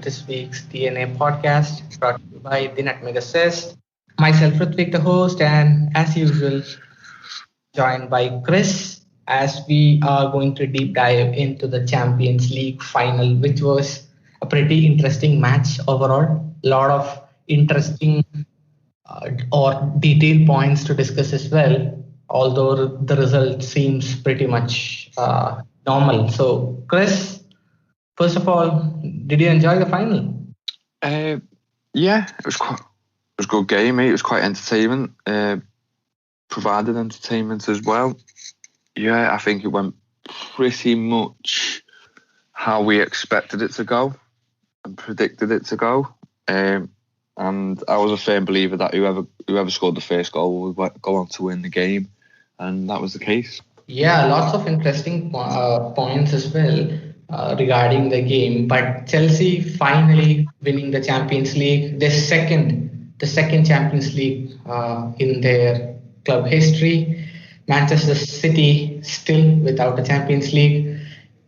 this week's TNA podcast brought to you by The Nutmeg Assist. Myself, Ritvik, the host, and as usual, joined by Chris as we are going to deep dive into the Champions League final, which was a pretty interesting match overall. A lot of interesting or detailed points to discuss as well, although the result seems pretty much normal. So, Chris, first of all, did you enjoy the final? Uh, yeah, it was a good game, mate. It was quite entertainment. Provided entertainment as well. Yeah, I think it went pretty much how we expected it to go and predicted it to go. And I was a firm believer that whoever scored the first goal would go on to win the game, and that was the case. Yeah, lots of interesting points as well regarding the game. But Chelsea finally winning the Champions League, the second Champions League in their club history. Manchester City still without a Champions League.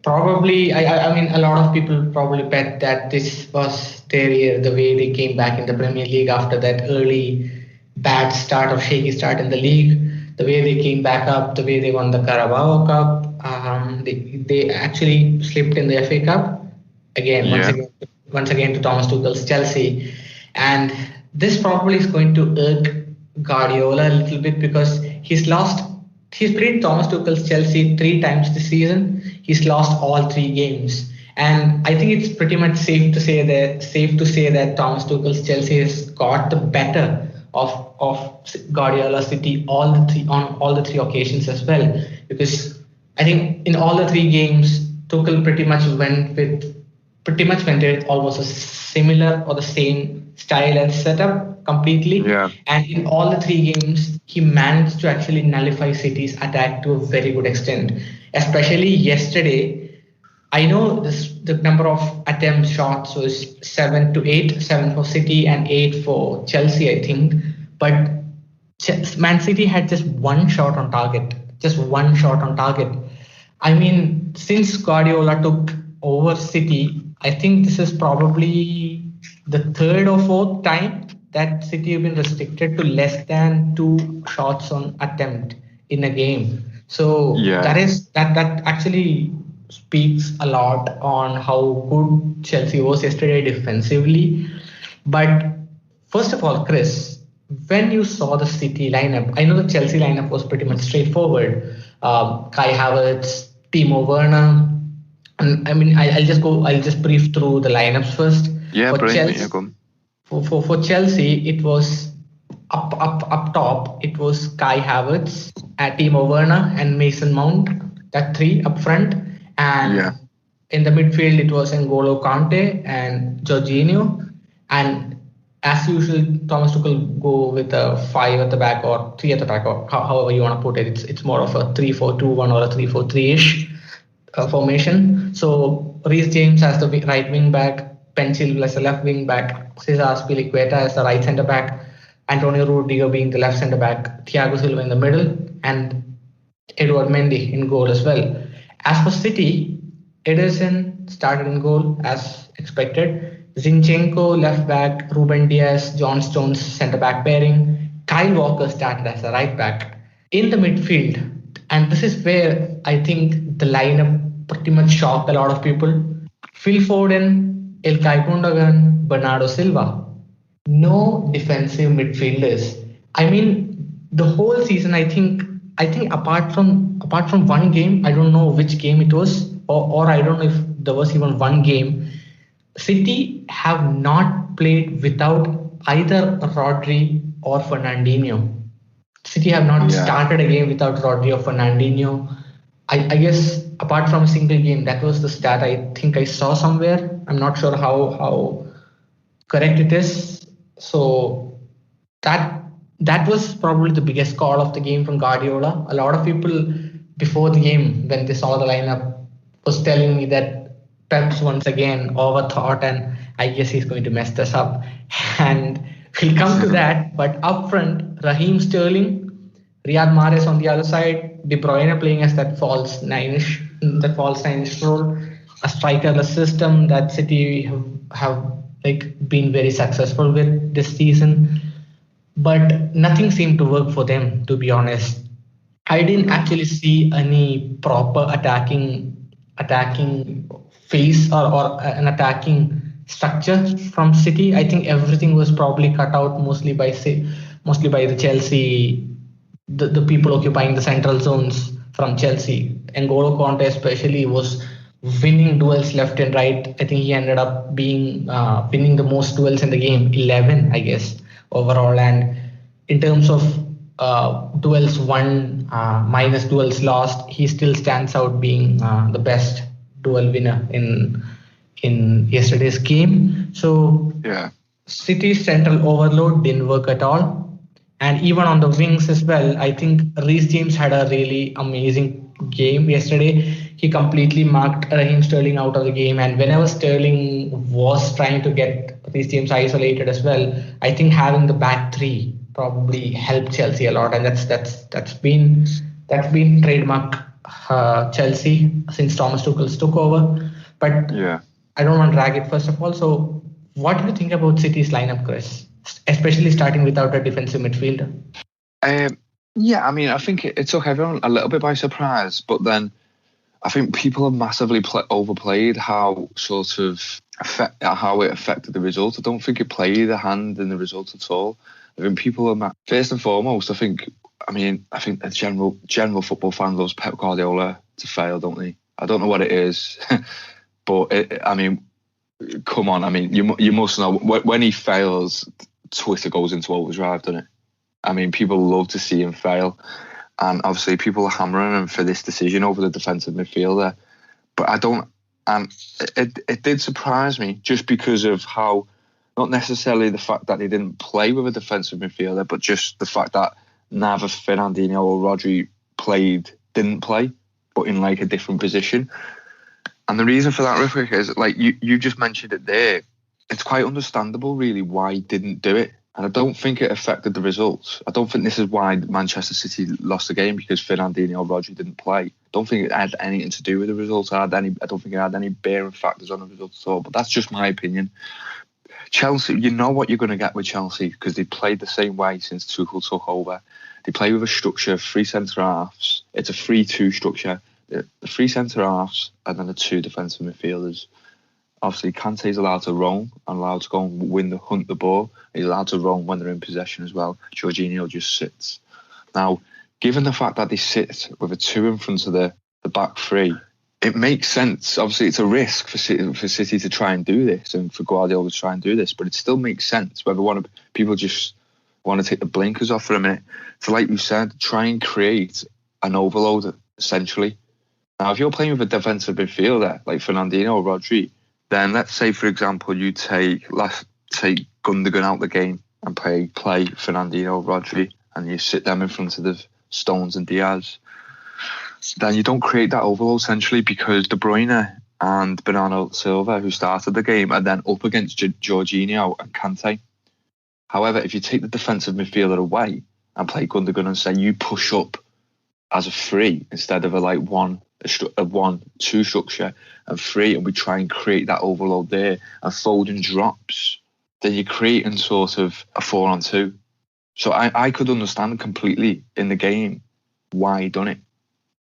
Probably, I mean, a lot of people probably bet that this was their year, the way they came back in the Premier League after that early bad start or shaky start in the league. The way they came back up, the way they won the Carabao Cup, they actually slipped in the FA Cup again. Once again to Thomas Tuchel's Chelsea, and this probably is going to irk Guardiola a little bit because he's played Thomas Tuchel's Chelsea 3 times this season. He's lost all 3 games, and I think it's pretty much safe to say that Thomas Tuchel's Chelsea has got the better of Guardiola City on all the 3 occasions as well. Because I think in all the 3 games, Tuchel pretty much went with almost a similar or the same style and setup completely. Yeah. And in all the 3 games, he managed to actually nullify City's attack to a very good extent. Especially yesterday, I know the number of attempt shots was 7 to 8, 7 for City and 8 for Chelsea, I think. But Man City had just 1 shot on target. I mean, since Guardiola took over City, I think this is probably the 3rd or 4th time that City have been restricted to less than 2 shots on attempt in a game. So that actually speaks a lot on how good Chelsea was yesterday defensively. But first of all, Chris, when you saw the City lineup, I know the Chelsea lineup was pretty much straightforward. Kai Havertz, Timo Werner, and I mean I'll just brief through the lineups first. Yeah, for brilliant. Chelsea, for Chelsea, it was up top. It was Kai Havertz, Timo Werner, and Mason Mount. That 3 up front. And in the midfield, it was N'Golo Kante and Jorginho. And as usual, Thomas Tuchel go with a 5 at the back or 3 at the back, or however you want to put it. It's more of a 3-4-2-1 or a 3-4-3-ish formation. So Reece James as the right wing back, Ben Chilwell as the left wing back, Cesar Azpilicueta as the right centre back, Antonio Rudiger being the left centre back, Thiago Silva in the middle, and Edouard Mendy in goal as well. As for City, Ederson started in goal as expected. Zinchenko left back, Ruben Dias, John Stones centre back pairing. Kyle Walker started as a right back. In the midfield, and this is where I think the lineup pretty much shocked a lot of people. Phil Foden, Ilkay Gundogan, Bernardo Silva. No defensive midfielders. I mean, the whole season, I think apart from 1 game, I don't know which game it was, or I don't know if there was even 1 game, City have not played without either Rodri or Fernandinho. City have not started a game without Rodri or Fernandinho. I guess apart from a single game, that was the stat I think I saw somewhere. I'm not sure how correct it is. So that was probably the biggest call of the game from Guardiola. A lot of people before the game, when they saw the lineup, was telling me that Pep's once again overthought and I guess he's going to mess this up. And we'll come to that. But up front, Raheem Sterling, Riyad Mahrez on the other side, De Bruyne playing as that false nine-ish role. a strikerless system that City have like been very successful with this season, but nothing seemed to work for them, to be honest. I didn't actually see any proper attacking phase or an attacking structure from City. I think everything was probably cut out mostly by the Chelsea, the people occupying the central zones from Chelsea. N'Golo Kante especially was winning duels left and right. I think he ended up being winning the most duels in the game, 11, I guess, overall. And in terms of duels won minus duels lost, he still stands out being the best duel winner in yesterday's game. So yeah, City's central overload didn't work at all. And even on the wings as well, I think Reece James had a really amazing game yesterday. He completely marked Raheem Sterling out of the game. And whenever Sterling was trying to get Reece James isolated as well, I think having the back three probably helped Chelsea a lot. And that's been trademark Chelsea since Thomas Tuchel took over. But yeah. I don't want to drag it first of all. So what do you think about City's lineup, Chris? Especially starting without a defensive midfielder. Yeah, I mean, I think it took everyone a little bit by surprise, but then I think people have massively overplayed how how it affected the result. I don't think it played a hand in the result at all. I think people are first and foremost. I think a general football fan loves Pep Guardiola to fail, don't they? I don't know what it is, but come on. I mean, you must know when he fails, Twitter goes into overdrive, doesn't it? I mean, people love to see him fail. And obviously people are hammering him for this decision over the defensive midfielder. But I don't... And it did surprise me just because of how... Not necessarily the fact that he didn't play with a defensive midfielder, but just the fact that neither Fernandinho or Rodri didn't play, but in like a different position. And the reason for that, Rifik, is like you just mentioned it there. It's quite understandable, really, why he didn't do it. And I don't think it affected the results. I don't think this is why Manchester City lost the game, because Fernandinho or Rodri didn't play. I don't think it had anything to do with the results. I don't think it had any bearing factors on the results at all. But that's just my opinion. Chelsea, you know what you're going to get with Chelsea, because they played the same way since Tuchel took over. They play with a structure of 3 centre-halves. It's a 3-2 structure. The 3 centre-halves and then the 2 defensive midfielders. Obviously, Kante is allowed to roam and allowed to go and hunt the ball. He's allowed to roam when they're in possession as well. Jorginho just sits. Now, given the fact that they sit with a 2 in front of the back 3, it makes sense. Obviously, it's a risk for City to try and do this and for Guardiola to try and do this, but it still makes sense whether people just want to take the blinkers off for a minute. So like you said, try and create an overload, essentially. Now, if you're playing with a defensive midfielder like Fernandinho or Rodri, then let's say, for example, you take Gundogan out the game and play Fernandinho or Rodri, and you sit them in front of the Stones and Diaz. Then you don't create that overload, essentially, because De Bruyne and Bernardo Silva, who started the game, are then up against Jorginho and Kante. However, if you take the defensive midfielder away and play Gundogan and say you push up as a 3 instead of a 1-2 structure and 3, and we try and create that overload there, and Foden drops, then you're creating sort of a 4-on-2. So I could understand completely in the game why he done it.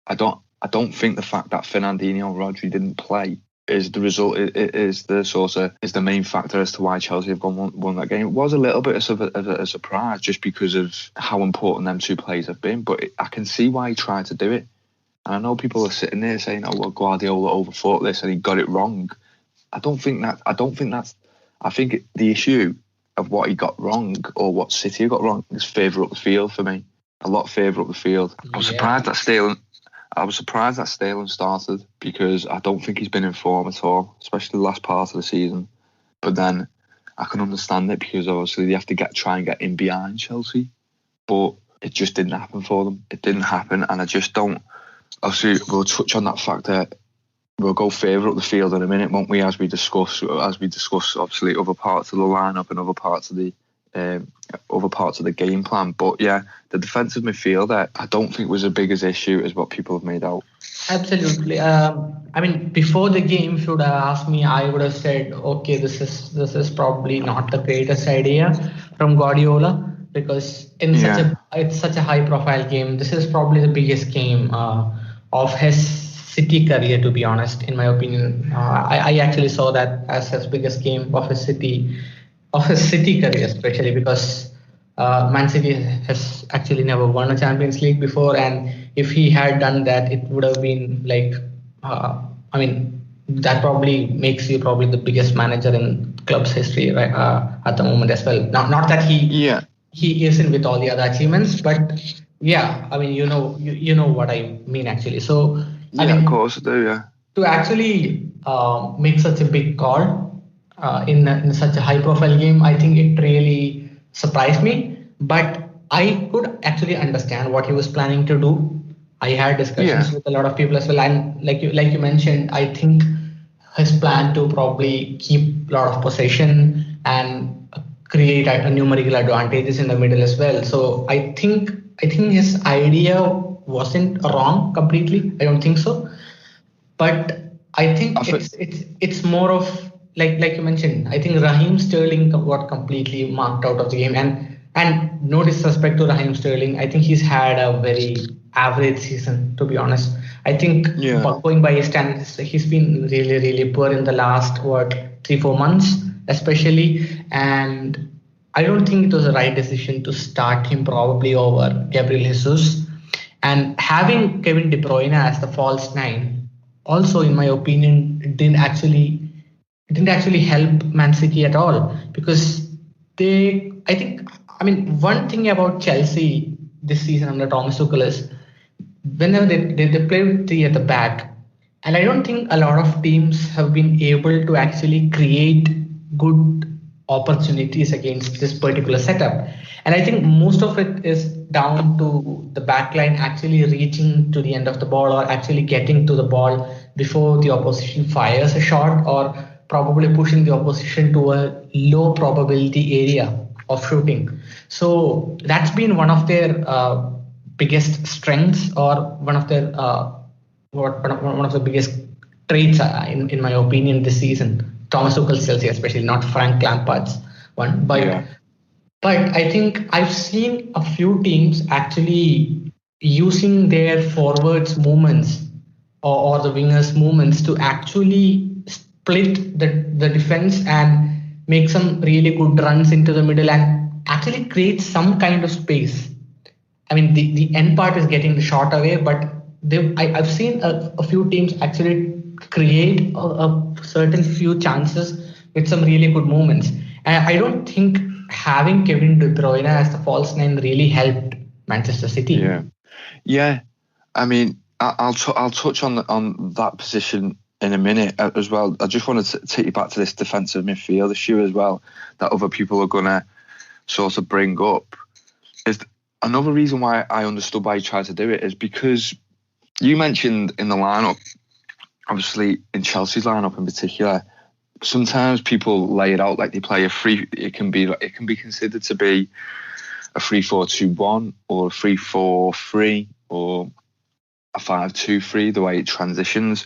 I don't think the fact that Fernandinho and Rodri didn't play is the result. Is the main factor as to why Chelsea have won that game. It was a little bit of a surprise just because of how important them 2 players have been, but I can see why he tried to do it. And I know people are sitting there saying, "Oh, well, Guardiola overthought this and he got it wrong." I think the issue of what he got wrong or what City got wrong is further up the field for me. A lot further up the field. I was surprised that Sterling started, because I don't think he's been in form at all, especially the last part of the season. But then I can understand it, because obviously they have to try and get in behind Chelsea. But it just didn't happen for them. It didn't happen, and I just don't. Obviously, we'll touch on that factor. We'll go further up the field in a minute, won't we? As we discuss, obviously, other parts of the lineup and other parts of the game plan. But yeah, the defensive midfielder, I don't think was as big as issue as what people have made out. Absolutely. I mean, before the game, if you would have asked me, I would have said, okay, this is probably not the greatest idea from Guardiola, because in such Yeah, a it's such a high profile game. This is probably the biggest game of his City career, to be honest, in my opinion. I actually saw that as his biggest game of his City career, especially because Man City has actually never won a Champions League before, and if he had done that, it would have been like, I mean, that probably makes you probably the biggest manager in club's history, right? At the moment as well. Not that yeah, he isn't with all the other achievements, but yeah, I mean, you know what I mean actually. So I yeah. Of mean, course I do. Yeah, to actually make such a big call in such a high profile game, I think it really surprised me. But I could actually understand what he was planning to do. I had yeah, discussions with a lot of people as well, and like you mentioned, I think his plan to probably keep a lot of possession and create a numerical advantages in the middle as well. So I think his idea wasn't wrong completely. I don't think so, but I I think think. it's more of like you mentioned. I think Raheem Sterling got completely marked out of the game, and no disrespect to Raheem Sterling, I think he's had a very average season, to be honest. I think Yeah, going by his standards, he's been really poor in the last 3-4 months, especially, and I don't think it was the right decision to start him probably over Gabriel Jesus. And having Kevin De Bruyne as the false nine, also in my opinion, didn't actually help Man City at all, because I think, I mean, one thing about Chelsea this season under Thomas Tuchel is whenever they play with three at the back, and I don't think a lot of teams have been able to actually create good opportunities against this particular setup. And I think most of it is down to the back line actually reaching to the end of the ball, or actually getting to the ball before the opposition fires a shot, or probably pushing the opposition to a low probability area of shooting. So that's been one of their biggest strengths, or one of their one of the biggest traits, in my opinion, this season. Thomas Tuchel's Chelsea, especially, not Frank Lampard's one, but yeah, I think I've seen a few teams actually using their forwards movements, or the wingers movements, to actually split the defense and make some really good runs into the middle and actually create some kind of space. I mean, the end part is getting the shot away, but I've seen a few teams actually create a certain few chances with some really good moments. And I don't think having Kevin De Bruyne as the false nine really helped Manchester City. yeah, yeah. I mean, I'll touch on that position in a minute as well. I just want to take you back to this defensive midfield issue as well, that other people are gonna sort of bring up. Is another reason why I understood why he tried to do it is because you mentioned in the lineup, obviously in Chelsea's lineup in particular, sometimes people lay it out like they play a free. It can be considered to be a 3-4-2-1 or a 3-4-3 or a 5-2-3, the way it transitions.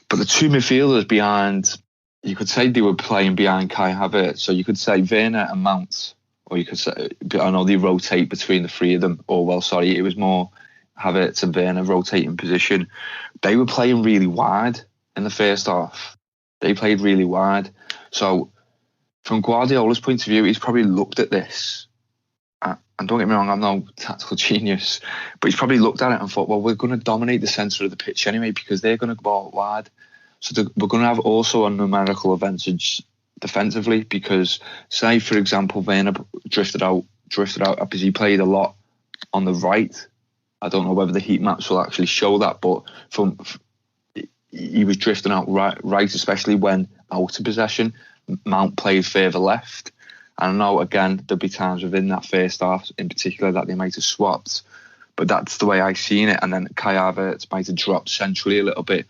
But the two midfielders behind, you could say they were playing behind Kai Havertz. So you could say Werner and Mount, or you could say, I know they rotate between the three of them. Or, well, sorry, it was more Havertz and Werner rotating position. They were playing really wide in the first half. They played really wide. So from Guardiola's point of view, he's probably looked at this. And don't get me wrong, I'm no tactical genius, but he's probably looked at it and thought, well, we're going to dominate the centre of the pitch anyway, because they're going to go out wide. So we're going to have also a numerical advantage defensively, because, say, for example, Werner drifted out because he played a lot on the right. I don't know whether the heat maps will actually show that, but he was drifting out right, especially when out of possession. Mount played further left. I know, again, there'll be times within that first half in particular that they might have swapped, but that's the way I seen it. And then Kai Havertz might have dropped centrally a little bit,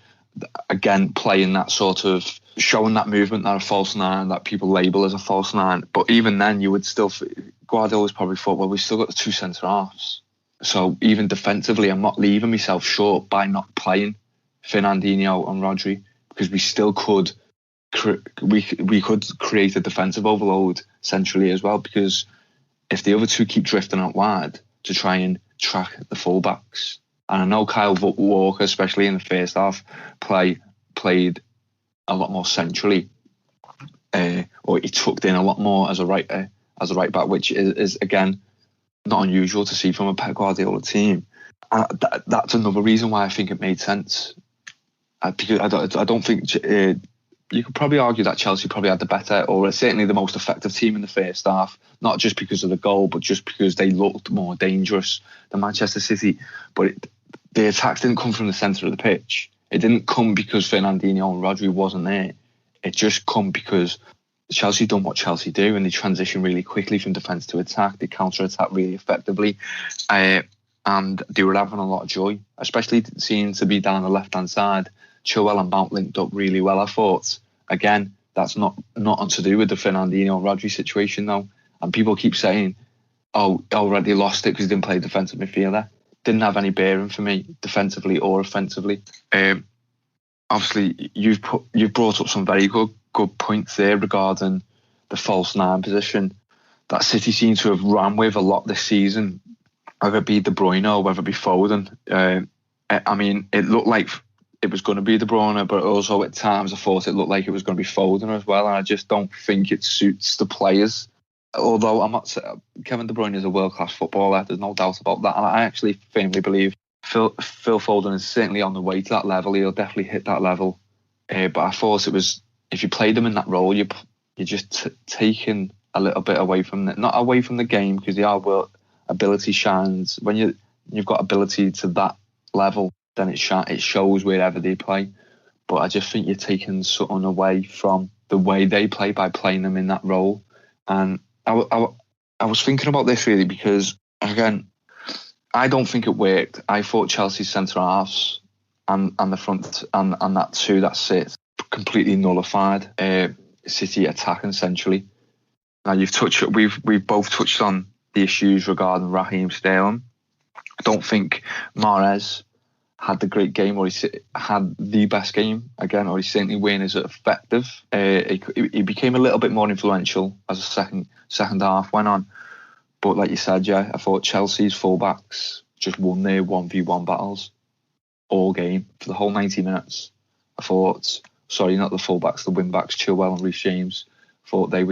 again, playing that sort of, showing that movement, that a false nine, that people label as a false nine. But even then, you would still, Guardiola's probably thought, well, we've still got the two centre halves. So even defensively, I'm not leaving myself short by not playing Fernandinho and Rodri, because we still could we could create a defensive overload centrally as well, because if the other two keep drifting out wide to try and track the fullbacks, and I know Kyle Walker, especially in the first half, played a lot more centrally, or he tucked in a lot more as a right back, which is again not unusual to see from a Pep Guardiola team. That's another reason why I think it made sense, because I don't think you could probably argue that Chelsea probably had the better, or certainly the most effective team in the first half, not just because of the goal, but just because they looked more dangerous than Manchester City. But the attacks didn't come from the centre of the pitch. It didn't come because Fernandinho and Rodri wasn't there. It just come because Chelsea done what Chelsea do, and they transition really quickly from defence to attack. They counter-attack really effectively. And they were having a lot of joy, especially seeing to be down the left-hand side. Chilwell and Mount linked up really well, I thought. Again, that's not to do with the Fernandinho and Rodri situation, though. And people keep saying, oh, already lost it because he didn't play defensive midfielder. Didn't have any bearing for me, defensively or offensively. Obviously, you've brought up some very good points there regarding the false nine position that City seem to have run with a lot this season, whether it be De Bruyne or whether it be Foden. I mean, it looked like it was going to be De Bruyne, but also at times I thought it looked like it was going to be Foden as well, and I just don't think it suits the players. Although I'm not saying Kevin De Bruyne is a world-class footballer, there's no doubt about that, and I actually firmly believe Phil Foden is certainly on the way to that level. He'll definitely hit that level. But I thought it was, if you played him in that role, you're just taking a little bit away from not away from the game, because the ability shines when you've got ability to that level. Then it shows wherever they play. But I just think you're taking something away from the way they play by playing them in that role. And I was thinking about this really because, again, I don't think it worked. I thought Chelsea's centre halves and the front and that two that sit completely nullified City attacking centrally. Now we've both touched on the issues regarding Raheem Sterling. I don't think Mahrez had the great game, or he had the best game again, or he certainly weren't as effective. He became a little bit more influential as the second half went on. But like you said, yeah, I thought Chelsea's fullbacks just won their 1v1 battles all game for the whole 90 minutes. I thought, sorry, not the fullbacks, the wing-backs, Chilwell and Reece James. I thought they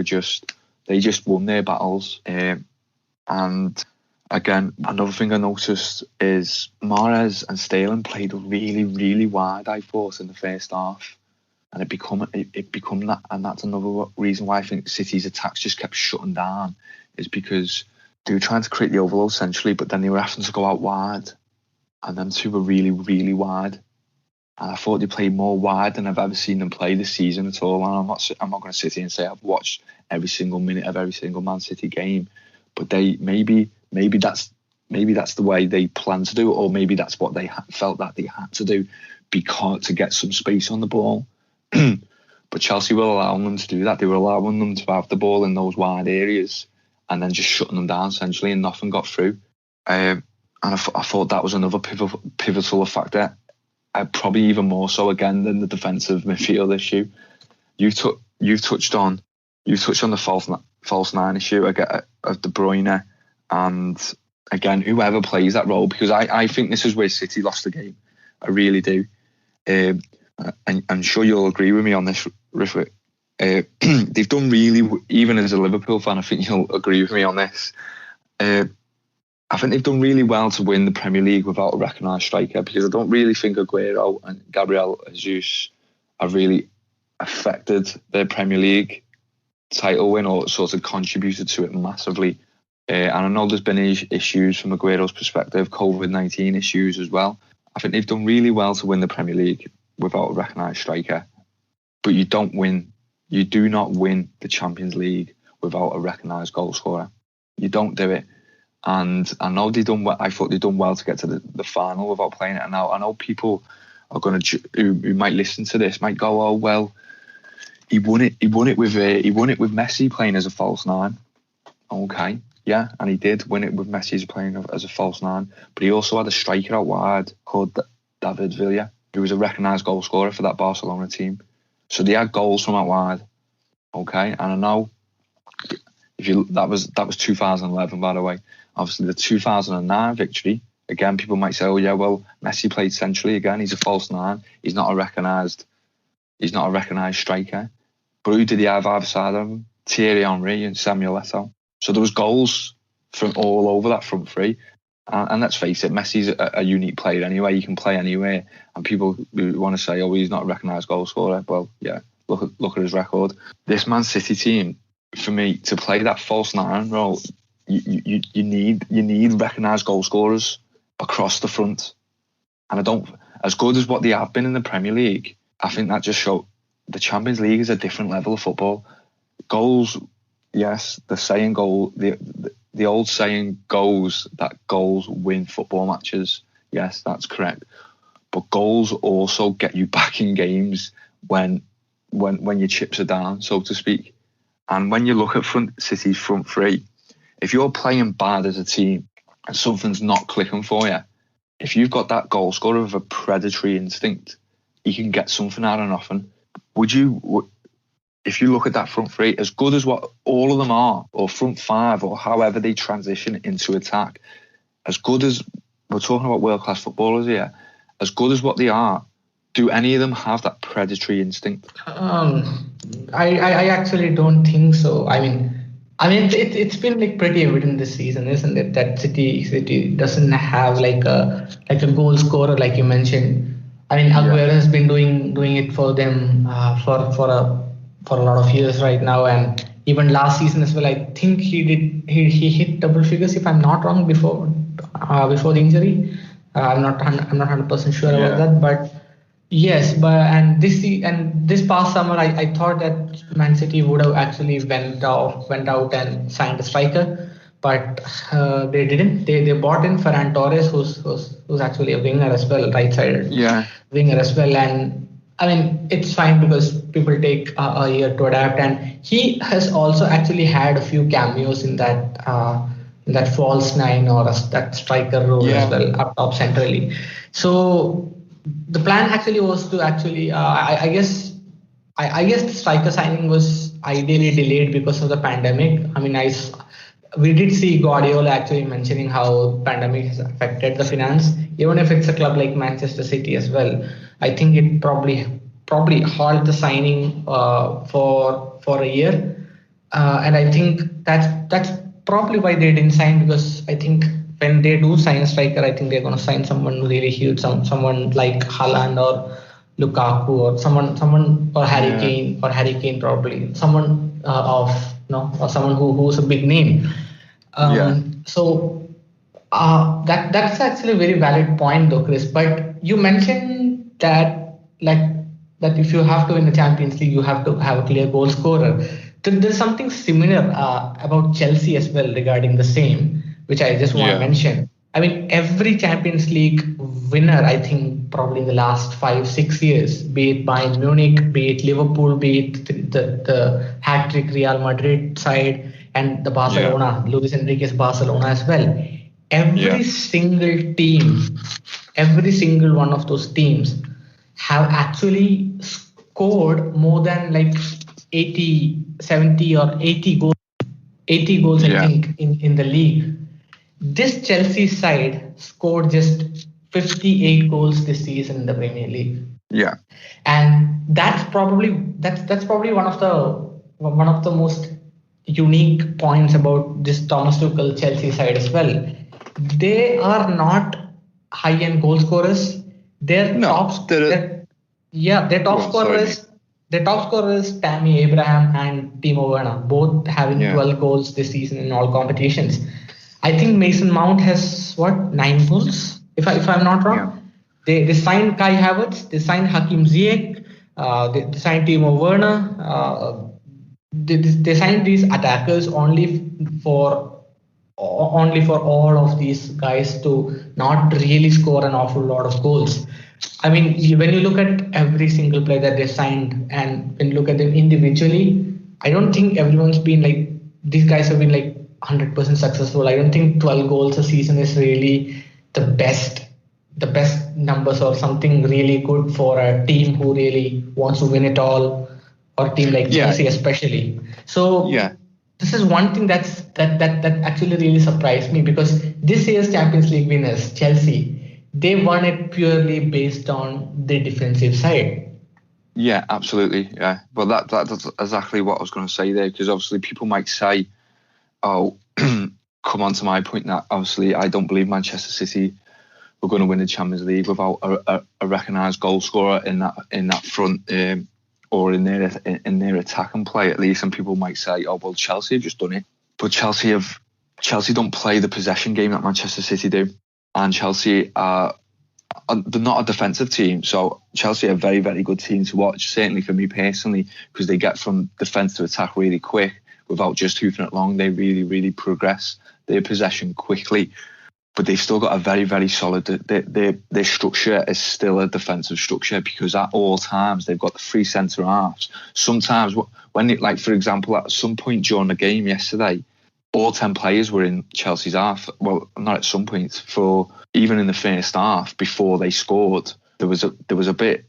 just won their battles. And again, another thing I noticed is Mahrez and Sterling played really, really wide, I thought, in the first half. And it become that, and that's another reason why I think City's attacks just kept shutting down, is because they were trying to create the overload centrally, but then they were having to go out wide, and them two were really, really wide. And I thought they played more wide than I've ever seen them play this season at all. And I'm not going to sit here and say I've watched every single minute of every single Man City game, but they maybe that's the way they plan to do it, or maybe that's what they felt that they had to do to get some space on the ball. But Chelsea were allowing them to do that. They were allowing them to have the ball in those wide areas and then just shutting them down essentially, and nothing got through. And I thought that was another pivotal factor, probably even more so again than the defensive midfield issue. You've touched on the false nine issue of De Bruyne, and again, whoever plays that role, because I think this is where City lost the game. I really do. And I'm sure you'll agree with me on this, Riffick. They've done really, even as a Liverpool fan, I think you'll agree with me on this. I think they've done really well to win the Premier League without a recognised striker, because I don't really think Aguero and Gabriel Jesus have really affected their Premier League title win, or sort of contributed to it massively. And I know there's been issues from Aguero's perspective, COVID-19 issues as well. I think they've done really well to win the Premier League without a recognised striker. But you do not win the Champions League without a recognised goal scorer. You don't do it. And I know they done well. I thought they done well to get to the final without playing it. And now I know people are going to who might listen to this might go, "Oh well, he won it with Messi playing as a false nine." Okay, yeah, and he did win it with Messi playing as a false nine. But he also had a striker out wide called David Villa, who was a recognised goal scorer for that Barcelona team. So they had goals from out wide. Okay, and I know that was 2011, by the way. Obviously, the 2009 victory. Again, people might say, "Oh yeah, well, Messi played centrally again. He's a false nine. He's not a recognised striker." But who did he have either side of him? Thierry Henry and Samuel Eto'o. So there was goals from all over that front three. And let's face it, Messi's a unique player anyway. He can play anywhere. And people who want to say, "Oh, he's not a recognised goal scorer." Well, yeah, look at his record. This Man City team, for me, to play that false nine role, you need recognised goal scorers across the front. And I don't, as good as what they have been in the Premier League, I think that just showed the Champions League is a different level of football. Goals, yes, the old saying goes that goals win football matches. Yes, that's correct. But goals also get you back in games when your chips are down, so to speak. And when you look at City's front three, if you're playing bad as a team and something's not clicking for you, if you've got that goal scorer with a predatory instinct, you can get something out of nothing. If you look at that front three, as good as what all of them are, or front five, or however they transition into attack, as good as, we're talking about world-class footballers here, as good as what they are, do any of them have that predatory instinct? I actually don't think so. I mean, it's been like pretty evident this season, isn't it? That City doesn't have like a goal scorer like you mentioned. I mean, Aguero has been doing it for them for a lot of years right now, and even last season as well. I think he hit double figures, if I'm not wrong, before the injury. I'm not 100% sure about that, but yes. But this past summer, I thought that Man City would have actually went out and signed a striker, but they didn't. They bought in Ferran Torres, who's actually a winger as well, right-sided winger as well. And I mean, it's fine because people take a year to adapt, and he has also actually had a few cameos in that false nine or that striker role as well, up top centrally. So the plan actually was to I guess the striker signing was ideally delayed because of the pandemic. I mean, we did see Guardiola actually mentioning how pandemic has affected the finance, even if it's a club like Manchester City as well. I think it probably halt the signing for a year, and I think that's probably why they didn't sign, because I think when they do sign a striker, I think they're going to sign someone really huge, someone like Haaland or Lukaku or someone or Harry Kane probably, someone or someone who's a big name. So that's actually a very valid point though, Chris. But you mentioned that if you have to win the Champions League, you have to have a clear goal scorer. There's something similar about Chelsea as well regarding the same, which I just want to mention. I mean, every Champions League winner, I think, probably in the last 5-6 years, be it Bayern Munich, be it Liverpool, be it the hat-trick Real Madrid side, and the Barcelona, Luis Enrique's Barcelona as well. Every single team, every single one of those teams have actually scored more than like 70 or 80 goals, I think, in the league. This Chelsea side scored just 58 goals this season in the Premier League. Yeah. And that's probably one of the most unique points about this Thomas Tuchel Chelsea side as well. They are not high-end goal scorers. Their top scorers Tammy Abraham and Timo Werner, both having 12 goals this season in all competitions. I think Mason Mount has 9 goals, if I'm not wrong. They signed Kai Havertz, they signed Hakim Ziyech, they signed Timo Werner. They signed these attackers only for all of these guys to not really score an awful lot of goals. I mean, when you look at every single player that they signed, and when you look at them individually, I don't think everyone's been like, these guys have been like 100% successful. I don't think 12 goals a season is really the best the best numbers or something really good for a team who really wants to win it all, or a team like Chelsea especially. So this is one thing that actually really surprised me, because this year's Champions League winners, Chelsea, they won it purely based on the defensive side. Yeah, absolutely. Yeah, but that's exactly what I was going to say there, because obviously people might say, "Oh, come on to my point that obviously I don't believe Manchester City were going to win the Champions League without a recognised goal scorer in that front or in their attacking play at least." And people might say, "Oh, well, Chelsea have just done it," but Chelsea don't play the possession game that Manchester City do, and Chelsea are. They're not a defensive team, so Chelsea are a very, very good team to watch, certainly for me personally, because they get from defence to attack really quick without just hoofing it long. They really, really progress their possession quickly, but they've still got a very, very solid. Their structure is still a defensive structure, because at all times they've got the three centre halves. Sometimes when, like for example, at some point during the game yesterday, all 10 players were in Chelsea's half. Well, not at some point, for even in the first half before they scored, there was a bit.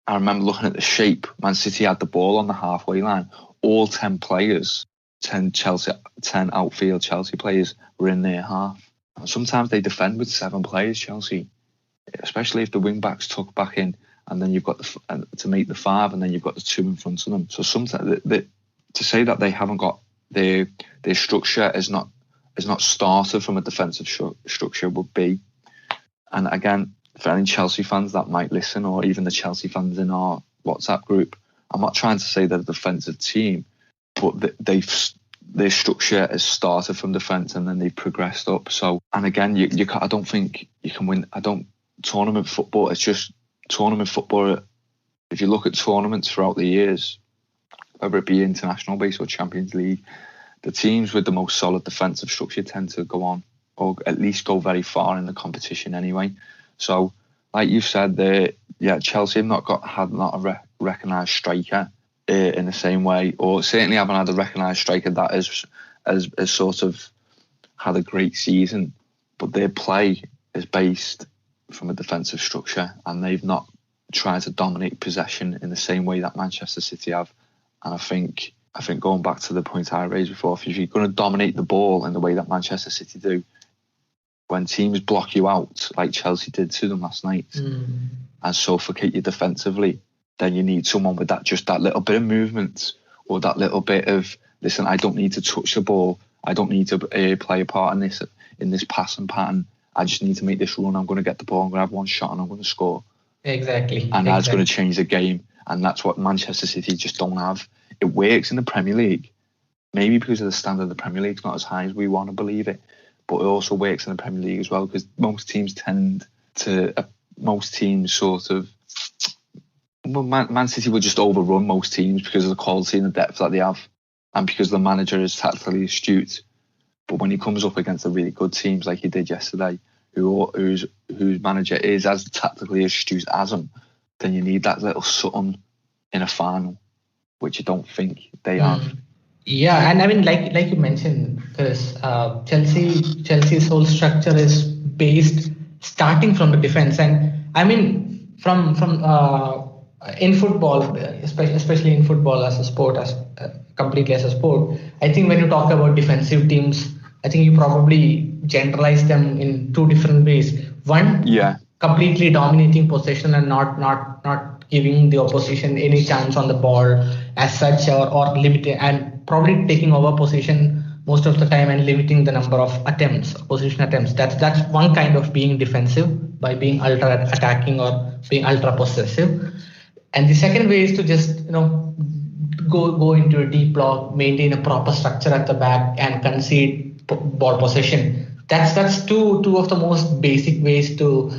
I remember looking at the shape. Man City had the ball on the halfway line. All 10 players, 10 outfield Chelsea players were in their half. And sometimes they defend with 7 players, Chelsea, especially if the wing backs tuck back in, and then you've got to make the 5, and then you've got the 2 in front of them. So sometimes to say that they haven't got their structure is not started from a defensive structure would be. And again, for any Chelsea fans that might listen, or even the Chelsea fans in our WhatsApp group, I'm not trying to say they're a defensive team, but their structure is started from defence and then they've progressed up. So, and again, I don't think you can win. Tournament football, it's just tournament football. If you look at tournaments throughout the years, whether it be international base or Champions League, the teams with the most solid defensive structure tend to go on, or at least go very far in the competition anyway. So, like you said, Chelsea have not a recognised striker in the same way, or certainly haven't had a recognised striker that has sort of had a great season. But their play is based from a defensive structure, and they've not tried to dominate possession in the same way that Manchester City have. And I think going back to the point I raised before, if you're going to dominate the ball in the way that Manchester City do, when teams block you out like Chelsea did to them last night and suffocate you defensively, then you need someone with that little bit of movement, or that little bit of, listen, I don't need to touch the ball, I don't need to play a part in this passing pattern, I just need to make this run, I'm going to get the ball, I'm going to have one shot and I'm going to score. Exactly. And that's going to change the game. And that's what Manchester City just don't have. It works in the Premier League, maybe because of the standard of the Premier League is not as high as we want to believe it, but it also works in the Premier League as well, because most teams sort of, well, Man City will just overrun most teams because of the quality and the depth that they have, and because the manager is tactically astute. But when he comes up against the really good teams like he did yesterday, whose manager is as tactically astute as him, then you need that little something in a final, which I don't think they have. Yeah, and I mean, like you mentioned, because Chelsea's whole structure is based starting from the defense, and I mean from in football, especially in football as a sport, completely as a sport. I think when you talk about defensive teams, I think you probably generalize them in 2 different ways. One, completely dominating possession and not giving the opposition any chance on the ball as such, or limiting, and probably taking over possession most of the time and limiting the number of opposition attempts. That's one kind of being defensive, by being ultra attacking or being ultra possessive. And the second way is to just go into a deep block, maintain a proper structure at the back, and concede ball possession. That's two of the most basic ways to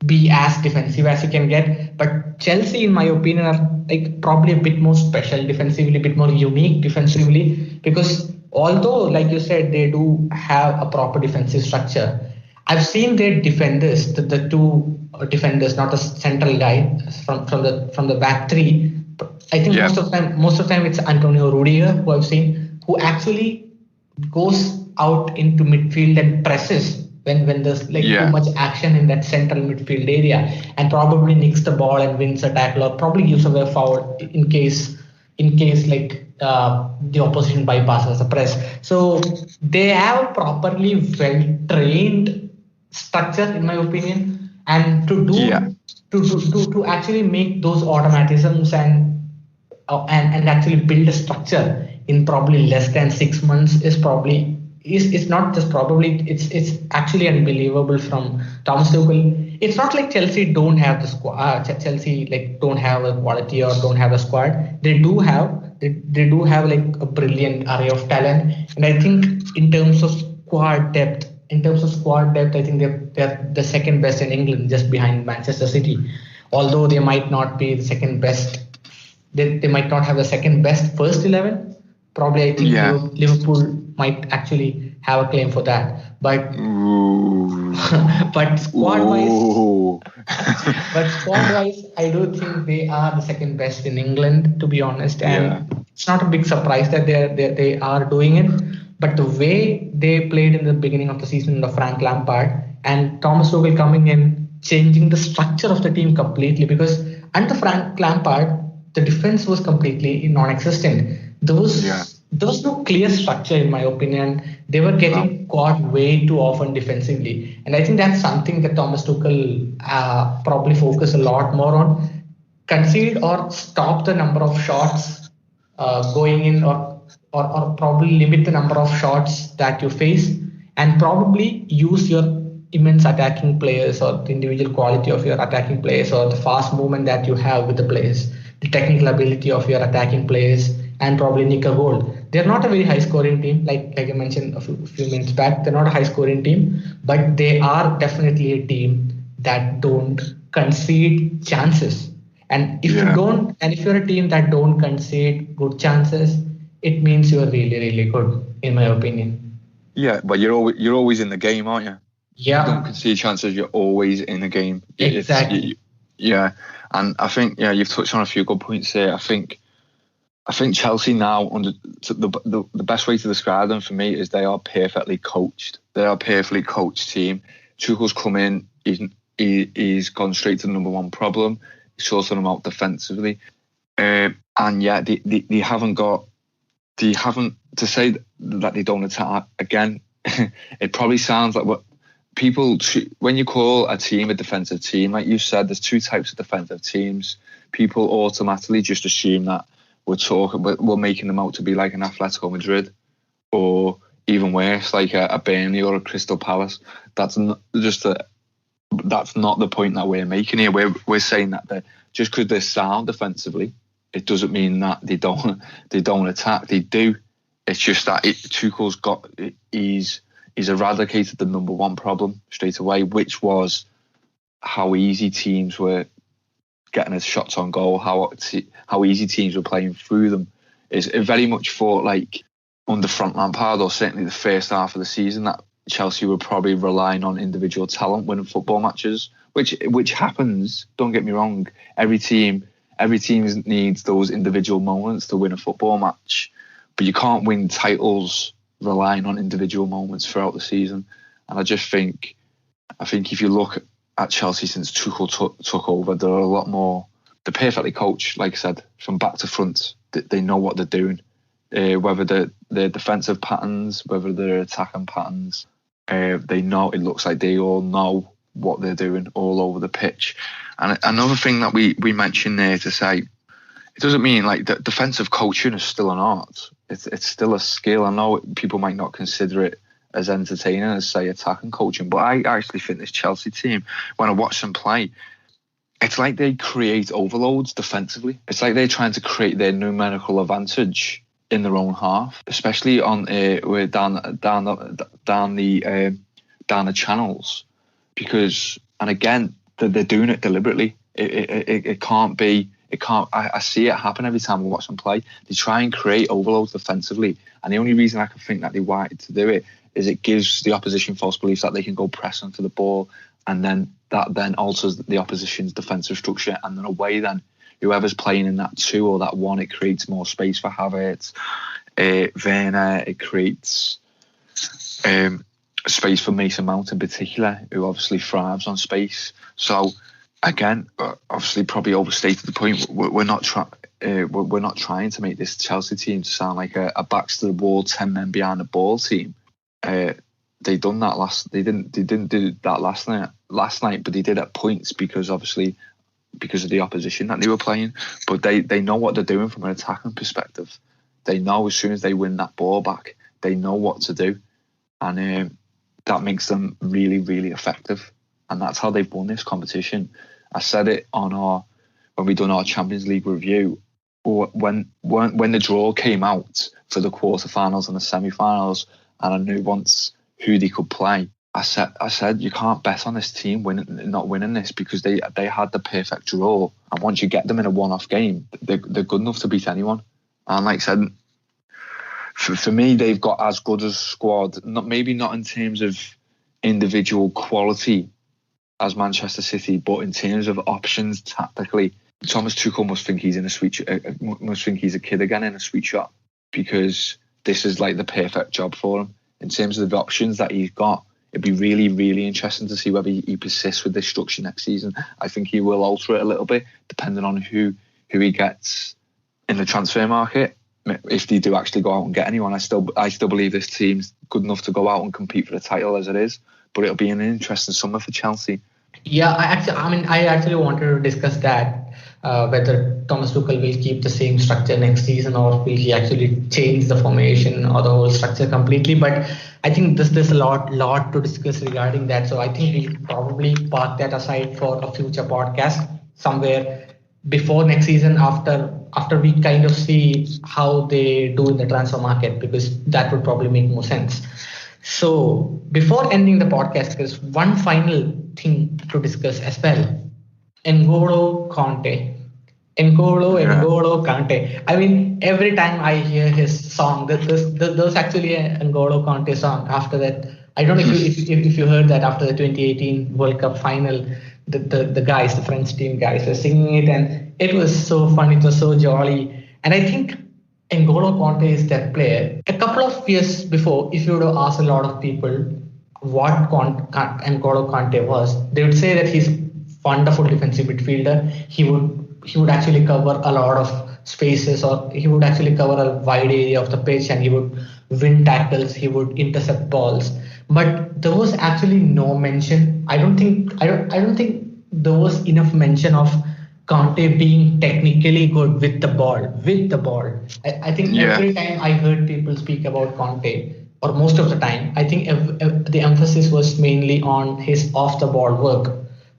be as defensive as you can get. But Chelsea, in my opinion, are like probably a bit more special defensively, a bit more unique defensively, because although, like you said, they do have a proper defensive structure, I've seen their defenders, the 2 defenders, not a central guy from the back 3. I think most of the time it's Antonio Rudiger, who I've seen, who actually goes out into midfield and presses when there's like too much action in that central midfield area, and probably nicks the ball and wins a tackle, or probably gives away a foul in case like the opposition bypasses the press. So they have properly well trained structure, in my opinion, and to actually make those automatisms and actually build a structure in probably less than 6 months is not just probably, it's actually unbelievable from Thomas Tuchel. It's not like Chelsea don't have the squad. Chelsea like don't have a quality or don't have a squad. They do have like a brilliant array of talent, and I think in terms of squad depth, I think they're the second best in England, just behind Manchester City. Although they might not be the second best, they might not have the second best first 11. Probably, I think Liverpool might actually have a claim for that. But but squad wise, I do think they are the second best in England, to be honest. And it's not a big surprise that they are doing it. But the way they played in the beginning of the season under Frank Lampard and Thomas Tuchel coming in, changing the structure of the team completely, because under Frank Lampard, the defense was completely non-existent. There was no clear structure, in my opinion. They were getting caught way too often defensively, and I think that's something that Thomas Tuchel probably focus a lot more on. Concede or stop the number of shots going in, or probably limit the number of shots that you face, and probably use your immense attacking players, or the individual quality of your attacking players, or the fast movement that you have with the players, the technical ability of your attacking players, and probably nick a goal. They're not a very high scoring team, like I mentioned a few minutes back. They're not a high scoring team, but they are definitely a team that don't concede chances. And if you're a team that don't concede good chances, it means you're really, really good, in my opinion. Yeah, but you're always in the game, aren't you? Yeah. You don't concede chances, you're always in the game. Exactly. And I think you've touched on a few good points here. I think Chelsea now, under the best way to describe them for me is they are perfectly coached. They are a perfectly coached team. Tuchel's come in, he's gone straight to the number one problem. He's sorting them out defensively, and they haven't to say that they don't attack again. It probably sounds like what people, when you call a team a defensive team, like you said, there's two types of defensive teams. People automatically just assume that we're making them out to be like an Atletico Madrid, or even worse, like a Burnley or a Crystal Palace. That's not the point that we're making here. We're saying that just because they're sound defensively, it doesn't mean that they don't attack. They do. It's just that Tuchel's he's eradicated the number one problem straight away, which was how easy teams were getting his shots on goal, how easy teams were playing through them. It very much thought like under Frank Lampard, or certainly the first half of the season, that Chelsea were probably relying on individual talent winning football matches, which happens. Don't get me wrong. Every team needs those individual moments to win a football match, but you can't win titles relying on individual moments throughout the season. And I think if you look at Chelsea since Tuchel took over, they're a lot more. They're perfectly coached, like I said, from back to front. They know what they're doing, whether they're defensive patterns, whether they're attacking patterns. They know. It looks like they all know what they're doing all over the pitch. And another thing that we mentioned there to say, it doesn't mean like that defensive coaching is still an art. It's still a skill. I know people might not consider it as entertaining as, say, attacking coaching, but I actually think this Chelsea team, when I watch them play, it's like they create overloads defensively. It's like they're trying to create their numerical advantage in their own half, especially on down the channels, because, and again, they're doing it deliberately. It can't be. It can't. I see it happen every time I watch them play. They try and create overloads defensively, and the only reason I can think that they wanted to do it is it gives the opposition false beliefs that they can go press onto the ball, and then that then alters the opposition's defensive structure, and then away then whoever's playing in that 2 or that 1, it creates more space for Havertz, Werner. It creates space for Mason Mount in particular, who obviously thrives on space. So again, obviously probably overstated the point. We're not trying to make this Chelsea team sound like a backs to the wall, 10 men behind the ball team. They done that they didn't do that last night, but they did at points because of the opposition that they were playing. But they know what they're doing from an attacking perspective. They know as soon as they win that ball back, they know what to do, and that makes them really, really effective. And that's how they've won this competition. I said it when we done our Champions League review, or when the draw came out for the quarterfinals and the semi-finals, and I knew once who they could play. I said you can't bet on this team not winning this, because they had the perfect draw, and once you get them in a one-off game, they're good enough to beat anyone. And like I said, for me, they've got as good a squad, maybe not in terms of individual quality as Manchester City, but in terms of options tactically. Thomas Tuchel must think he's a kid again in a sweet shop, because this is like the perfect job for him in terms of the options that he's got. It'd be really, really interesting to see whether he persists with this structure next season. I think he will alter it a little bit, depending on who he gets in the transfer market. If they do actually go out and get anyone, I still believe this team's good enough to go out and compete for the title as it is. But it'll be an interesting summer for Chelsea. Yeah, I actually wanted to discuss that, whether Thomas Tuchel will keep the same structure next season, or will he actually change the formation or the whole structure completely. But I think there's a lot to discuss regarding that. So I think we'll probably park that aside for a future podcast somewhere before next season, after we kind of see how they do in the transfer market, because that would probably make more sense. So before ending the podcast, there's one final thing to discuss as well. N'Golo Kante. N'Golo Kante. I mean, every time I hear his song, there's actually a N'Golo Kante song after that. I don't know if you heard that after the 2018 World Cup final, the guys, the French team guys were singing it, and it was so fun, it was so jolly. And I think N'Golo Kante is that player. A couple of years before, if you would have asked a lot of people what N'Golo Kante was, they would say that he's a wonderful defensive midfielder. He would actually cover a lot of spaces, or he would actually cover a wide area of the pitch, and he would win tackles, he would intercept balls. But there was actually no mention. I don't think there was enough mention of Kante being technically good with the ball. I think every time I heard people speak about Kante, or most of the time, I think the emphasis was mainly on his off the ball work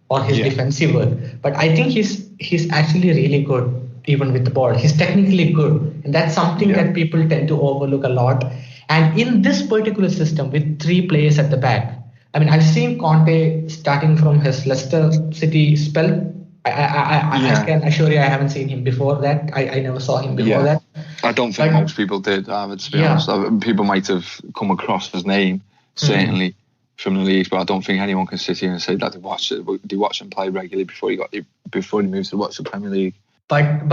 or his defensive work. But I think he's actually really good even with the ball. He's technically good, and that's something that people tend to overlook a lot. And in this particular system with three players at the back, I mean, I've seen Kante starting from his Leicester City spell. I can assure you I haven't seen him before that. I never saw him before that. I don't think most people did, to be honest. People might have come across his name, certainly, from the leagues, but I don't think anyone can sit here and say that they watch him play regularly before he moves to watch the Premier League. But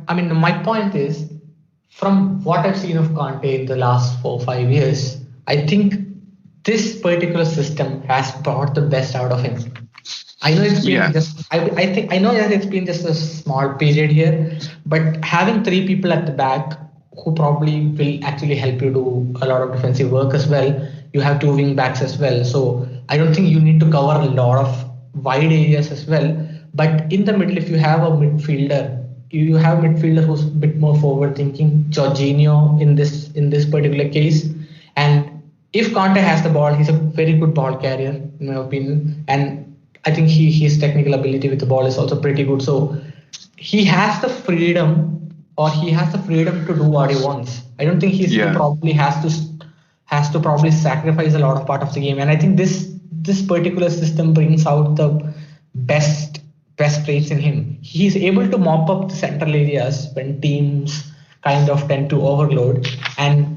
I mean, my point is, from what I've seen of Kante in the last 4 or 5 years, I think this particular system has brought the best out of him. I know it's been I know that it's been just a small period here, but having three people at the back who probably will actually help you do a lot of defensive work as well. You have two wing backs as well, so I don't think you need to cover a lot of wide areas as well. But in the middle, if you have a midfielder, you have a midfielder who's a bit more forward thinking, Jorginho in this particular case. And if Kante has the ball, he's a very good ball carrier in my opinion, and I think his technical ability with the ball is also pretty good. So he has the freedom to do what he wants. I don't think he probably has to probably sacrifice a lot of part of the game. And I think this particular system brings out the best traits in him. He's able to mop up the central areas when teams kind of tend to overload, and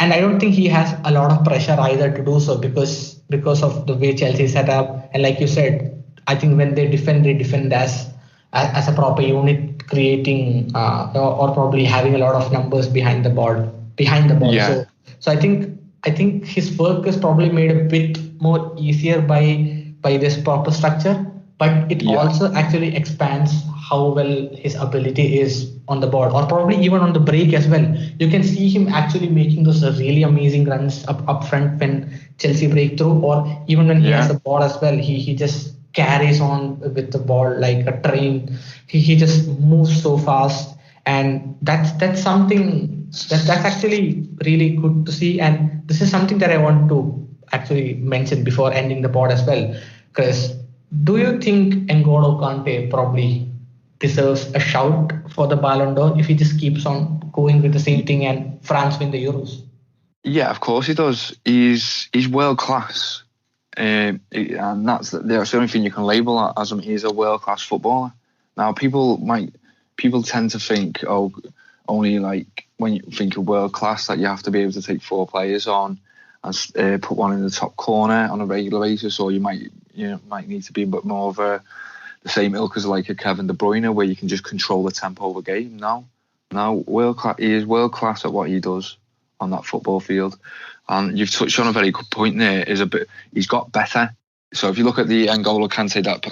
I don't think he has a lot of pressure either to do so, because of the way Chelsea set up. And like you said, I think when they defend as a proper unit, creating or probably having a lot of numbers behind the ball. Yeah. So I think I think his work is probably made a bit more easier by this proper structure, but it also actually expands how well his ability is on the ball, or probably even on the break as well. You can see him actually making those really amazing runs up front when Chelsea break through, or even when he has the ball as well. He just carries on with the ball like a train. He just moves so fast, and that's something that's actually really good to see. And this is something that I want to actually mention before ending the pod as well. Chris, do you think N'Golo Kante probably deserves a shout for the Ballon d'Or if he just keeps on going with the same thing and France win the Euros? Yeah, of course he does. He's world class, and that's the only thing you can label as him. He's a world class footballer. Now, people tend to think, oh, only like when you think of world class, that you have to be able to take 4 players on and put one in the top corner on a regular basis, or you might need to be a bit more of the same ilk as like a Kevin De Bruyne, where you can just control the tempo of a game. No, world class. He is world class at what he does on that football field, and you've touched on a very good point there. He's got better. So if you look at the N'Golo Kante that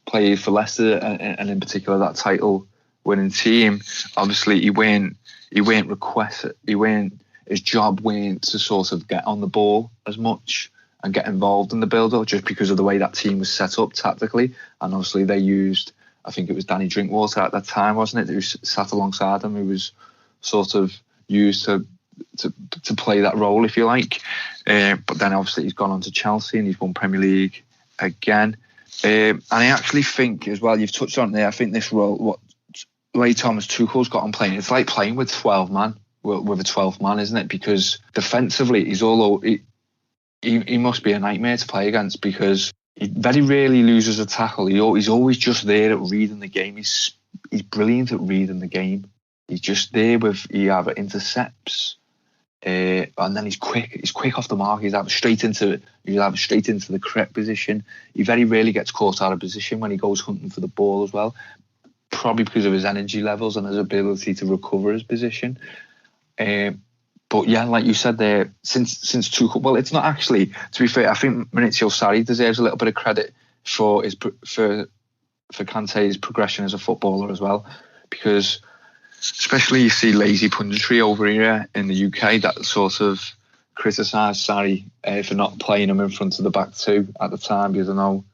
played for Leicester, and in particular that title-winning team, obviously his job weren't to sort of get on the ball as much and get involved in the build-up, just because of the way that team was set up tactically. And obviously they used, I think it was Danny Drinkwater at that time, wasn't it, who sat alongside him, who was sort of used to play that role, if you like. But then obviously he's gone on to Chelsea and he's won Premier League again. And I actually think as well, you've touched on it there, I think this role, what way Thomas Tuchel's got on playing, it's like playing with 12 man, with a 12th man, isn't it? Because defensively, he must be a nightmare to play against, because he very rarely loses a tackle. He's always just there at reading the game. He's brilliant at reading the game. He's just there he either intercepts, and then he's quick. He's quick off the mark. He's either straight into the correct position. He very rarely gets caught out of position when he goes hunting for the ball as well, probably because of his energy levels and his ability to recover his position. But yeah, like you said there, since Tuchel, well, it's not actually, to be fair, I think Maurizio Sarri deserves a little bit of credit for Kante's progression as a footballer as well, because especially you see lazy punditry over here in the UK that sort of criticise Sarri for not playing him in front of the back 2 at the time, because I know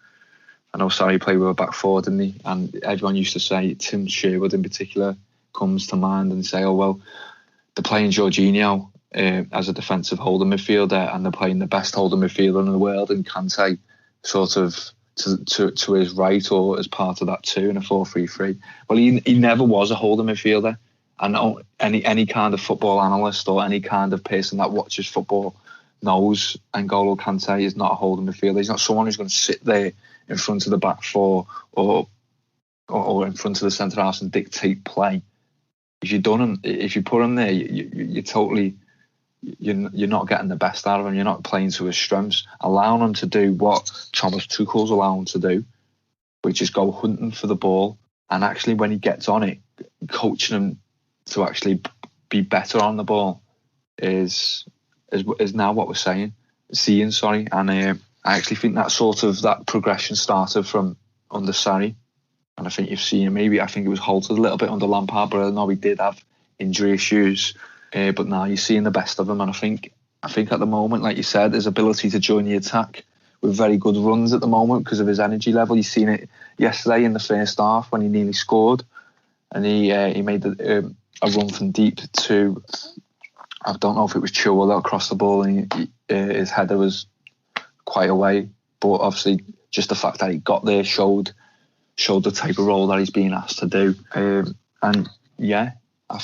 Sarri played with a back 4, didn't he? And everyone used to say, Tim Sherwood in particular comes to mind, and say, oh well, they're playing Jorginho as a defensive holding midfielder, and they're playing the best holding midfielder in the world, and Kante sort of to his right, or as part of that too, in a 4-3-3. Well, he never was a holding midfielder, and any kind of football analyst or any kind of person that watches football knows N'Golo Kante is not a holding midfielder. He's not someone who's going to sit there in front of the back 4 or in front of the centre half and dictate play. If you put him there, you're not getting the best out of him. You're not playing to his strengths, allowing him to do what Thomas Tuchel's allowing him to do, which is go hunting for the ball, and actually when he gets on it, coaching him to actually be better on the ball is now what we're seeing. And I actually think that progression started from under Sarri. And I think you've seen maybe, I think it was halted a little bit under Lampard, but I know he did have injury issues. But now you're seeing the best of him, and I think at the moment, like you said, his ability to join the attack with very good runs at the moment because of his energy level. You've seen it yesterday in the first half when he nearly scored, and he made a run from deep to, I don't know if it was Chilwell that crossed the ball, and his header was quite away. But obviously, just the fact that he got there showed the type of role that he's being asked to do. And yeah, I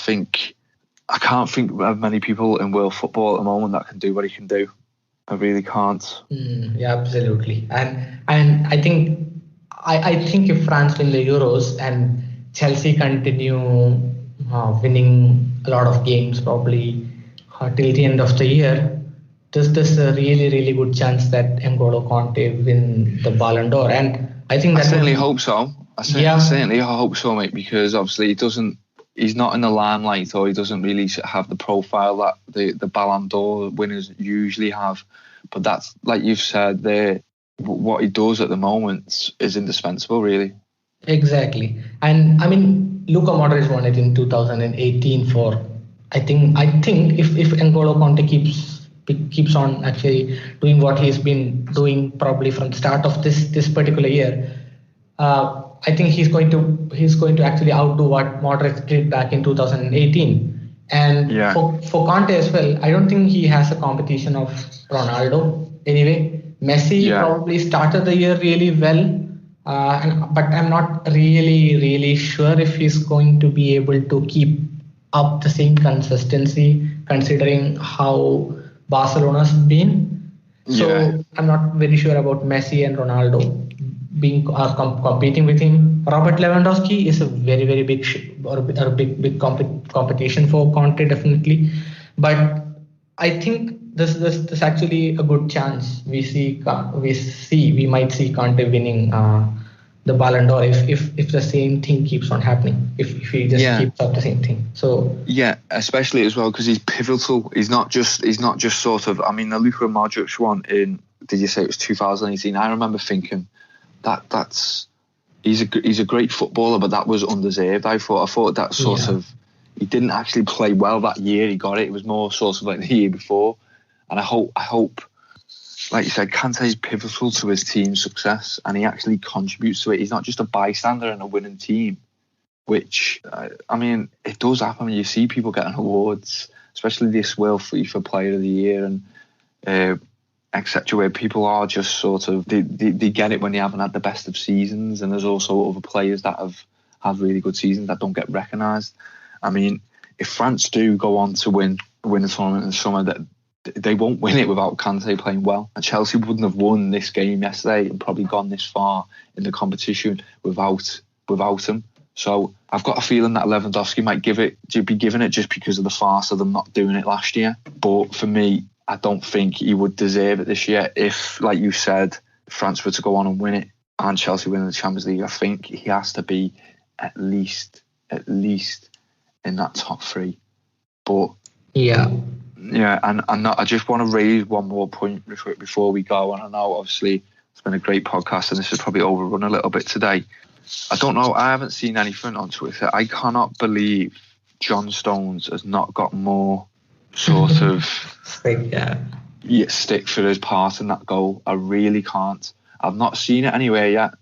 can't think of many people in world football at the moment that can do what he can do. I really can't. Yeah, absolutely. And I think if France win the Euros and Chelsea continue winning a lot of games, probably till the end of the year, there's a really, really good chance that N'Golo Kante win the Ballon d'Or. And I think I certainly hope so. I certainly hope so, mate, because obviously he's not in the limelight, or he doesn't really have the profile that the Ballon d'Or winners usually have. But that's, like you've said there, what he does at the moment is indispensable, really. Exactly. And I mean, Luka Modric won it in 2018 for, I think if N'Golo Kante keeps on actually doing what he's been doing probably from the start of this particular year, I think he's going to actually outdo what Modric did back in 2018. And for Kante as well, I don't think he has a competition of Ronaldo anyway. Messi probably started the year really well. But I'm not really sure if he's going to be able to keep up the same consistency considering how Barcelona's been. So I'm not very sure about Messi and Ronaldo being competing with him. Robert Lewandowski is a very big big competition for Conte, definitely. But I think this actually a good chance. We might see Kante winning the Ballon d'Or if the same thing keeps on happening. If he just keeps up the same thing. So especially as well because he's pivotal. He's not just sort of. I mean, the Luka Modric one in. Did you say it was 2018? I remember thinking that's he's a great footballer, but that was undeserved. I thought that sort of. He didn't actually play well that year. He got it. It was more sort of like the year before. And I hope, like you said, Kante's pivotal to his team's success, and he actually contributes to it. He's not just a bystander in a winning team, which, I mean, it does happen. You see people getting awards, especially this World FIFA Player of the Year and etc., where people are just sort of, they get it when they haven't had the best of seasons, and there's also other players that have had really good seasons that don't get recognised. I mean, if France do go on to win the tournament in the summer, that they won't win it without Kante playing well. And Chelsea wouldn't have won this game yesterday and probably gone this far in the competition without him. So I've got a feeling that Lewandowski might be giving it just because of the farce of them not doing it last year. But for me, I don't think he would deserve it this year. If, like you said, France were to go on and win it and Chelsea win the Champions League, I think he has to be at least in that top three. But and I just want to raise one more point before we go. And I know obviously it's been a great podcast and this has probably overrun a little bit today. I don't know, I haven't seen anything on Twitter. I cannot believe John Stones has not got more sort of stick for his part in that goal. I really can't. I've not seen it anywhere yet.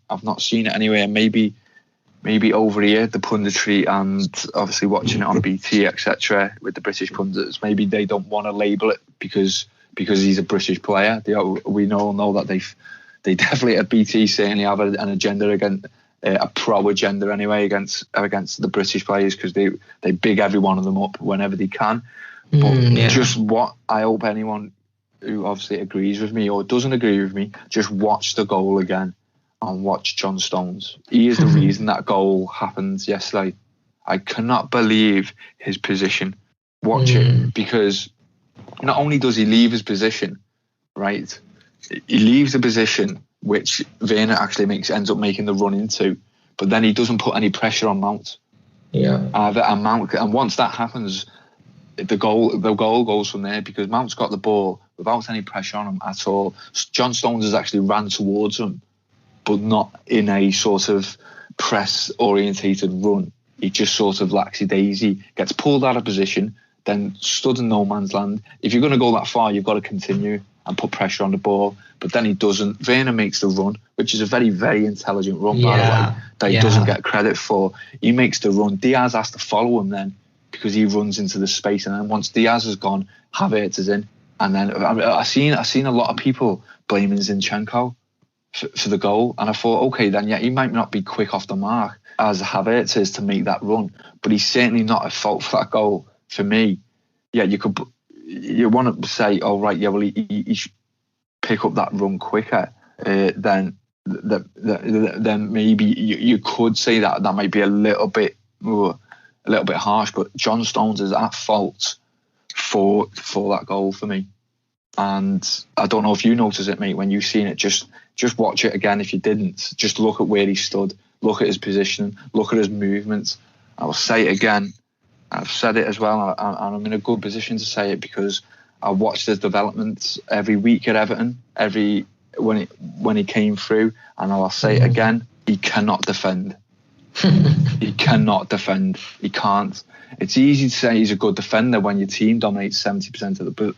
Maybe over here, the punditry and obviously watching it on BT, etc., with the British pundits, maybe they don't want to label it because he's a British player. We all know that they definitely at BT certainly have an agenda against a pro agenda anyway against the British players because they big every one of them up whenever they can. But just what I hope anyone who obviously agrees with me or doesn't agree with me, just watch the goal again. And watch John Stones. He is the reason that goal happened yesterday. I cannot believe his position. Watch it, because not only does he leave his position, right? He leaves the position which Werner actually ends up making the run into, but then he doesn't put any pressure on Mount. And once that happens, the goal goes from there because Mount's got the ball without any pressure on him at all. John Stones has actually ran towards him, but not in a sort of press-orientated run. He just sort of laxy-daisy, gets pulled out of position, then stood in no man's land. If you're going to go that far, you've got to continue and put pressure on the ball. But then he doesn't. Werner makes the run, which is a very, very intelligent run, by the way, that he doesn't get credit for. He makes the run. Diaz has to follow him then because he runs into the space. And then once Diaz is gone, Havertz is in. And then I've seen a lot of people blaming Zinchenko for the goal, and I thought, okay, then he might not be quick off the mark as Havertz is to make that run, but he's certainly not at fault for that goal. For me, you want to say, oh right, well he should pick up that run quicker. Then maybe you could say that might be a little bit harsh, but John Stones is at fault for that goal for me. And I don't know if you noticed it, mate, when you've seen it. Just watch it again if you didn't. Just look at where he stood, look at his position, look at his movements. I will say it again. I've said it as well, and I'm in a good position to say it because I watched his developments every week at Everton, when he came through, and I'll say it again, he cannot defend. He cannot defend. He can't. It's easy to say he's a good defender when your team dominates 70% of the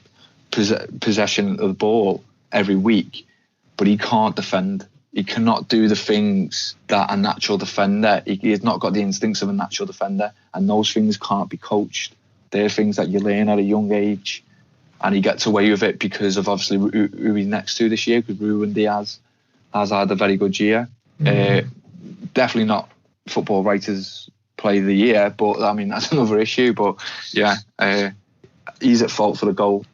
possession of the ball every week, but he can't defend. He cannot do the things that a natural defender, he has not got the instincts of a natural defender, and those things can't be coached. They're things that you learn at a young age, and he gets away with it because of obviously who he's next to this year, because Ruben Diaz has had a very good year. Definitely not Football Writers Player of the Year, but I mean, that's another issue. But yeah, he's at fault for the goal.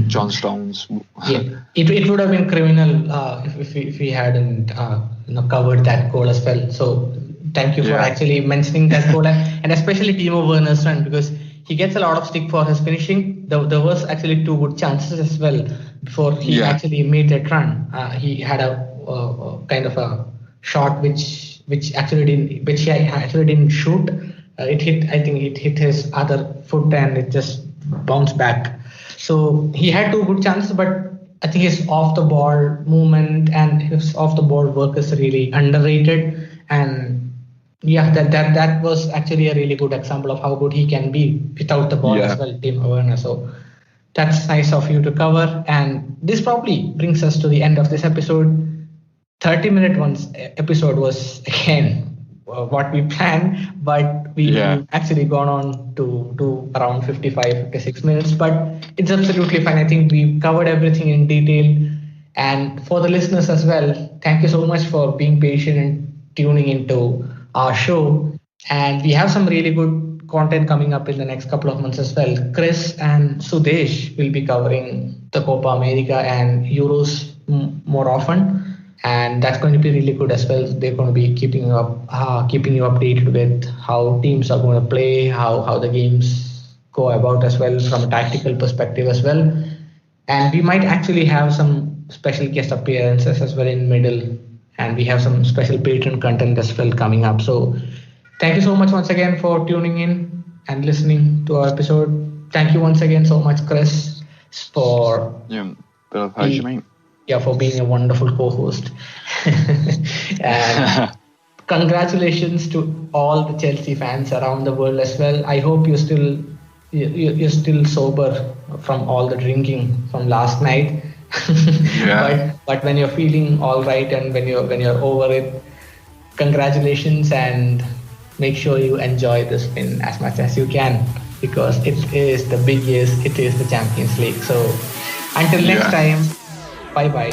John Stones. Yeah, it would have been criminal if we hadn't covered that goal as well. So thank you for actually mentioning that goal, and especially Timo Werner's run, because he gets a lot of stick for his finishing. There was actually 2 good chances as well before he actually made that run. He had a kind of a shot which he actually didn't shoot. I think it hit his other foot and it just bounced back. So he had 2 good chances, but I think his off the ball movement and his off the ball work is really underrated. And yeah, that was actually a really good example of how good he can be without the ball as well, Timo Werner. So that's nice of you to cover. And this probably brings us to the end of this episode. 30-minute episode was again what we planned, but we've actually gone on to around 56 minutes, but it's absolutely fine. I think we've covered everything in detail. And for the listeners as well, thank you so much for being patient and tuning into our show. And we have some really good content coming up in the next couple of months as well. Chris and Sudesh will be covering the Copa America and Euros more often. And that's going to be really good as well. They're going to be keeping you updated with how teams are going to play, how the games go about as well from a tactical perspective as well. And we might actually have some special guest appearances as well in middle, and we have some special patron content as well coming up. So thank you so much once again for tuning in and listening to our episode. Thank you once again so much, Chris, for for being a wonderful co-host. And congratulations to all the Chelsea fans around the world as well. I hope you're still sober from all the drinking from last night. But when you're feeling all right and when you're over it, congratulations, and make sure you enjoy this win as much as you can, because it is the big years, it is the Champions League. So until next time, bye bye.